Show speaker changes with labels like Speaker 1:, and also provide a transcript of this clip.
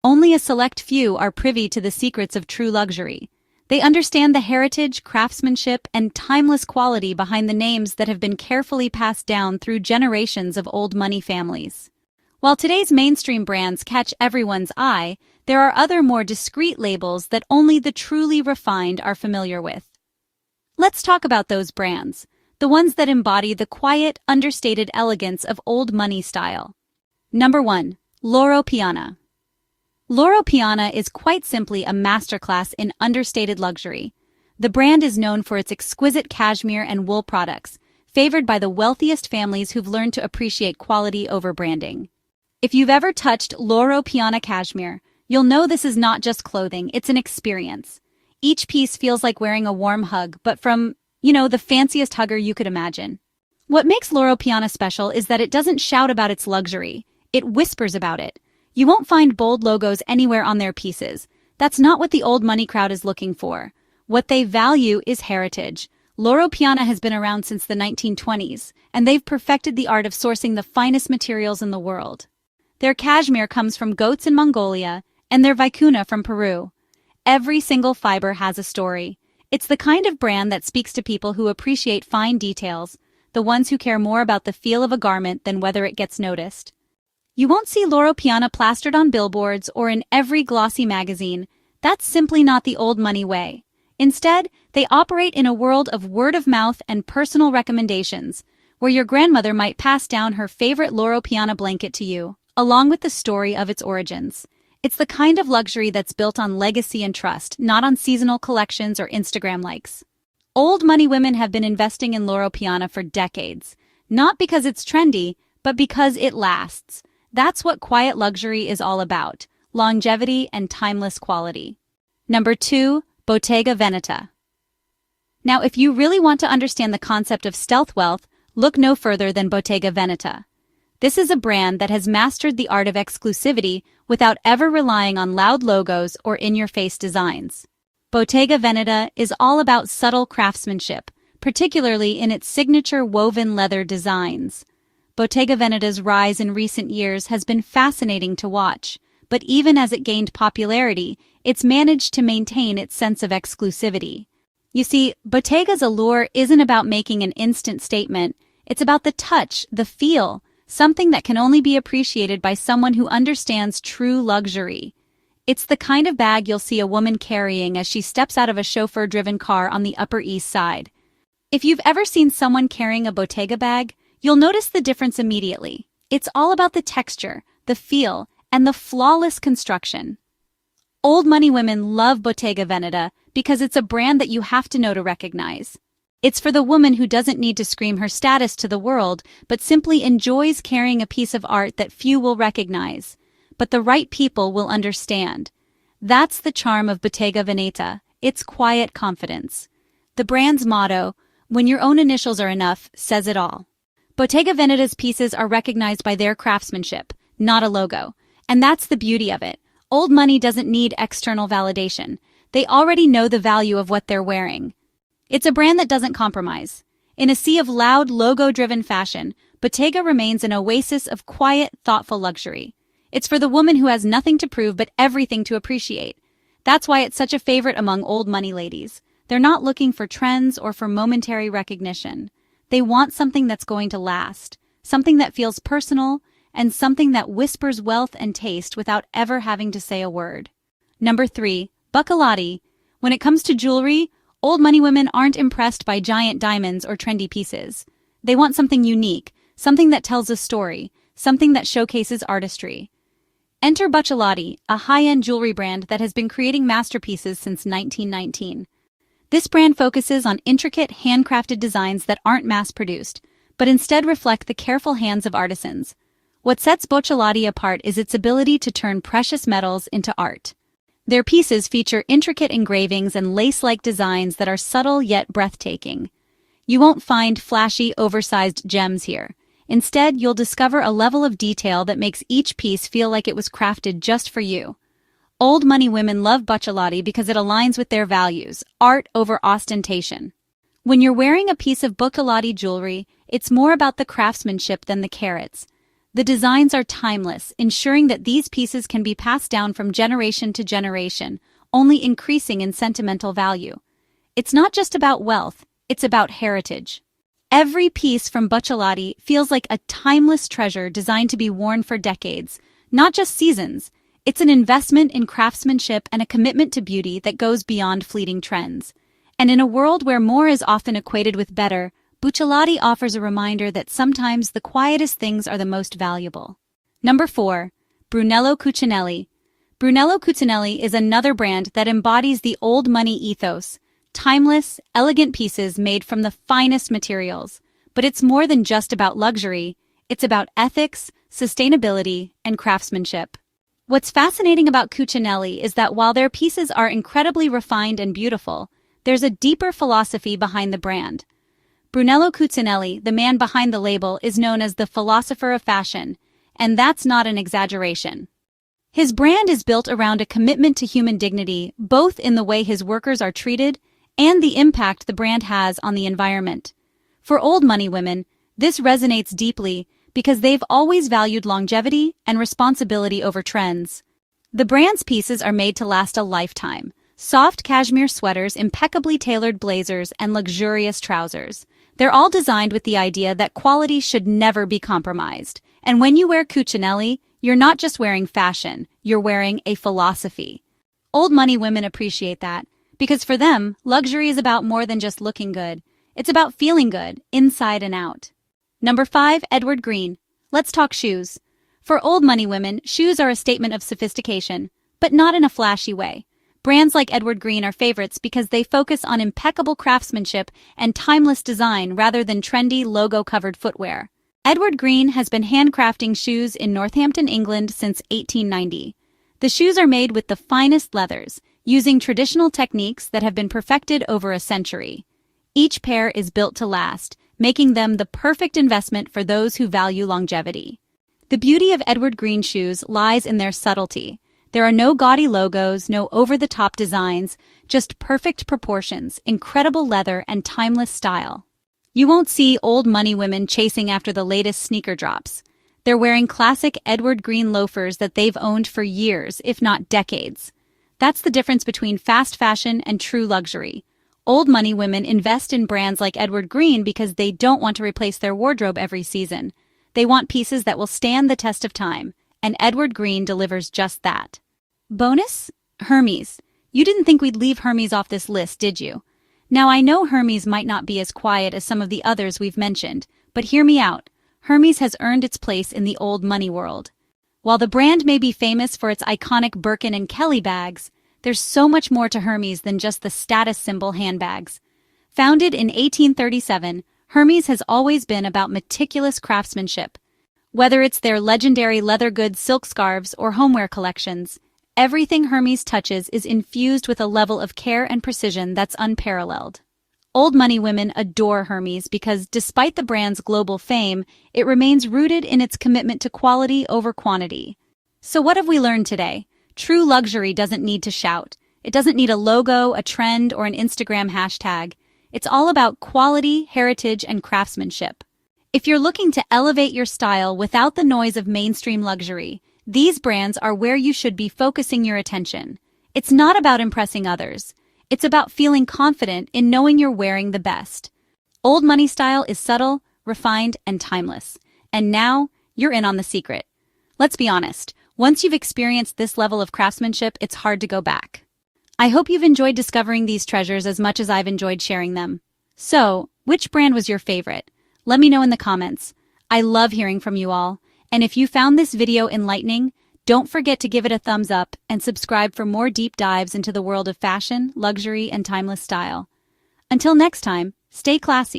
Speaker 1: Only a select few are privy to the secrets of true luxury. They understand the heritage, craftsmanship, and timeless quality behind the names that have been carefully passed down through generations of old money families. While today's mainstream brands catch everyone's eye, there are other more discreet labels that only the truly refined are familiar with. Let's talk about those brands, the ones that embody the quiet, understated elegance of old money style. Number 1. Loro Piana. Loro Piana is quite simply a masterclass in understated luxury. The brand is known for its exquisite cashmere and wool products, favored by the wealthiest families who've learned to appreciate quality over branding. If you've ever touched Loro Piana cashmere, you'll know this is not just clothing, it's an experience. Each piece feels like wearing a warm hug, but from, the fanciest hugger you could imagine. What makes Loro Piana special is that it doesn't shout about its luxury, it whispers about it. You won't find bold logos anywhere on their pieces. That's not what the old money crowd is looking for. What they value is heritage. Loro Piana has been around since the 1920s, and they've perfected the art of sourcing the finest materials in the world. Their cashmere comes from goats in Mongolia, and their vicuna from Peru. Every single fiber has a story. It's the kind of brand that speaks to people who appreciate fine details, the ones who care more about the feel of a garment than whether it gets noticed. You won't see Loro Piana plastered on billboards or in every glossy magazine. That's simply not the old money way. Instead, they operate in a world of word of mouth and personal recommendations, where your grandmother might pass down her favorite Loro Piana blanket to you, along with the story of its origins. It's the kind of luxury that's built on legacy and trust, not on seasonal collections or Instagram likes. Old money women have been investing in Loro Piana for decades, not because it's trendy, but because it lasts. That's what quiet luxury is all about, longevity and timeless quality. Number 2, Bottega Veneta. Now, if you really want to understand the concept of stealth wealth, look no further than Bottega Veneta. This is a brand that has mastered the art of exclusivity without ever relying on loud logos or in-your-face designs. Bottega Veneta is all about subtle craftsmanship, particularly in its signature woven leather designs. Bottega Veneta's rise in recent years has been fascinating to watch, but even as it gained popularity, it's managed to maintain its sense of exclusivity. You see, Bottega's allure isn't about making an instant statement, it's about the touch, the feel, something that can only be appreciated by someone who understands true luxury. It's the kind of bag you'll see a woman carrying as she steps out of a chauffeur-driven car on the Upper East Side. If you've ever seen someone carrying a Bottega bag, you'll notice the difference immediately. It's all about the texture, the feel, and the flawless construction. Old money women love Bottega Veneta because it's a brand that you have to know to recognize. It's for the woman who doesn't need to scream her status to the world, but simply enjoys carrying a piece of art that few will recognize, but the right people will understand. That's the charm of Bottega Veneta, its quiet confidence. The brand's motto, "When your own initials are enough," says it all. Bottega Veneta's pieces are recognized by their craftsmanship, not a logo. And that's the beauty of it. Old money doesn't need external validation. They already know the value of what they're wearing. It's a brand that doesn't compromise. In a sea of loud, logo-driven fashion, Bottega remains an oasis of quiet, thoughtful luxury. It's for the woman who has nothing to prove but everything to appreciate. That's why it's such a favorite among old money ladies. They're not looking for trends or for momentary recognition. They want something that's going to last, something that feels personal, and something that whispers wealth and taste without ever having to say a word. Number 3, Buccellati. When it comes to jewelry, old money women aren't impressed by giant diamonds or trendy pieces. They want something unique, something that tells a story, something that showcases artistry. Enter Buccellati, a high-end jewelry brand that has been creating masterpieces since 1919. This brand focuses on intricate, handcrafted designs that aren't mass-produced, but instead reflect the careful hands of artisans. What sets Buccellati apart is its ability to turn precious metals into art. Their pieces feature intricate engravings and lace-like designs that are subtle yet breathtaking. You won't find flashy, oversized gems here. Instead, you'll discover a level of detail that makes each piece feel like it was crafted just for you. Old money women love Buccellati because it aligns with their values, art over ostentation. When you're wearing a piece of Buccellati jewelry, it's more about the craftsmanship than the carats. The designs are timeless, ensuring that these pieces can be passed down from generation to generation, only increasing in sentimental value. It's not just about wealth, it's about heritage. Every piece from Buccellati feels like a timeless treasure designed to be worn for decades, not just seasons. It's an investment in craftsmanship and a commitment to beauty that goes beyond fleeting trends. And in a world where more is often equated with better, Buccellati offers a reminder that sometimes the quietest things are the most valuable. Number 4. Brunello Cucinelli. Brunello Cucinelli is another brand that embodies the old money ethos, timeless, elegant pieces made from the finest materials. But it's more than just about luxury, it's about ethics, sustainability, and craftsmanship. What's fascinating about Cucinelli is that while their pieces are incredibly refined and beautiful, there's a deeper philosophy behind the brand. Brunello Cucinelli, the man behind the label, is known as the philosopher of fashion, and that's not an exaggeration. His brand is built around a commitment to human dignity, both in the way his workers are treated and the impact the brand has on the environment. For old money women, this resonates deeply because they've always valued longevity and responsibility over trends. The brand's pieces are made to last a lifetime. Soft cashmere sweaters, impeccably tailored blazers, and luxurious trousers. They're all designed with the idea that quality should never be compromised. And when you wear Cucinelli, you're not just wearing fashion, you're wearing a philosophy. Old money women appreciate that, because for them, luxury is about more than just looking good. It's about feeling good, inside and out. Number 5, Edward Green. Let's talk shoes. For old money women, shoes are a statement of sophistication, but not in a flashy way. Brands like Edward Green are favorites because they focus on impeccable craftsmanship and timeless design rather than trendy, logo-covered footwear. Edward Green has been handcrafting shoes in Northampton, England since 1890. The shoes are made with the finest leathers, using traditional techniques that have been perfected over a century. Each pair is built to last, making them the perfect investment for those who value longevity. The beauty of Edward Green shoes lies in their subtlety. There are no gaudy logos, no over-the-top designs, just perfect proportions, incredible leather, and timeless style. You won't see old money women chasing after the latest sneaker drops. They're wearing classic Edward Green loafers that they've owned for years, if not decades. That's the difference between fast fashion and true luxury. Old money women invest in brands like Edward Green because they don't want to replace their wardrobe every season. They want pieces that will stand the test of time, and Edward Green delivers just that. Bonus? Hermes. You didn't think we'd leave Hermes off this list, did you? Now, I know Hermes might not be as quiet as some of the others we've mentioned, but hear me out. Hermes has earned its place in the old money world. While the brand may be famous for its iconic Birkin and Kelly bags, there's so much more to Hermes than just the status symbol handbags. Founded in 1837, Hermes has always been about meticulous craftsmanship. Whether it's their legendary leather goods, silk scarves, or homeware collections, everything Hermes touches is infused with a level of care and precision that's unparalleled. Old money women adore Hermes because, despite the brand's global fame, it remains rooted in its commitment to quality over quantity. So what have we learned today? True luxury doesn't need to shout. It doesn't need a logo, a trend, or an Instagram hashtag. It's all about quality, heritage, and craftsmanship. If you're looking to elevate your style without the noise of mainstream luxury, these brands are where you should be focusing your attention. It's not about impressing others. It's about feeling confident in knowing you're wearing the best. Old money style is subtle, refined, and timeless. And now, you're in on the secret. Let's be honest. Once you've experienced this level of craftsmanship, it's hard to go back. I hope you've enjoyed discovering these treasures as much as I've enjoyed sharing them. So, which brand was your favorite? Let me know in the comments. I love hearing from you all. And if you found this video enlightening, don't forget to give it a thumbs up and subscribe for more deep dives into the world of fashion, luxury, and timeless style. Until next time, stay classy.